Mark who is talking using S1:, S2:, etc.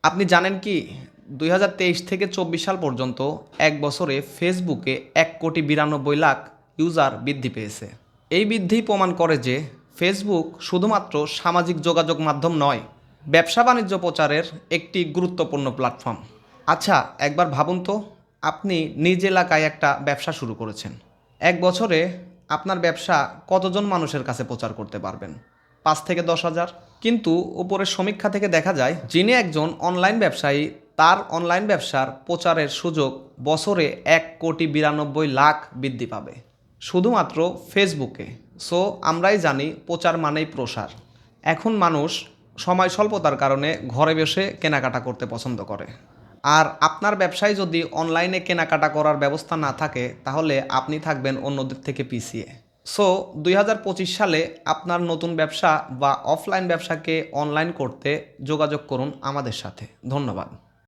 S1: আপনি জানেন কি 2023 থেকে 24 সাল পর্যন্ত এক বছরে ফেসবুকে 1,92,00,000 ইউজার বৃদ্ধি পেয়েছে। এই বৃদ্ধি প্রমাণ করে যে ফেসবুক শুধুমাত্র সামাজিক যোগাযোগ মাধ্যম নয়, ব্যবসা বাণিজ্য প্রচারের একটি গুরুত্বপূর্ণ প্ল্যাটফর্ম। আচ্ছা, একবার ভাবুন তো, আপনি নিজ এলাকায় একটা ব্যবসা শুরু করেছেন। এক বছরে আপনার ব্যবসা কতজন মানুষের কাছে প্রচার করতে পারবেন? 5 থেকে 10,000। কিন্তু উপরের সমীক্ষা থেকে দেখা যায়, যিনি একজন অনলাইন ব্যবসায়ী, তার অনলাইন ব্যবসার প্রচারের সুযোগ বছরে 1,92,00,000 বৃদ্ধি পাবে শুধুমাত্র ফেসবুকে। সো আমরাই জানি প্রচার মানেই প্রসার। এখন মানুষ সময় স্বল্পতার কারণে ঘরে বসে কেনাকাটা করতে পছন্দ করে। আর আপনার ব্যবসায় যদি অনলাইনে কেনাকাটা করার ব্যবস্থা না থাকে, তাহলে আপনি থাকবেন অন্যদের থেকে পিছিয়ে। সো 2025 সালে আপনার নতুন ব্যবসা বা অফলাইন ব্যবসাকে অনলাইন করতে যোগাযোগ করুন আমাদের সাথে। ধন্যবাদ।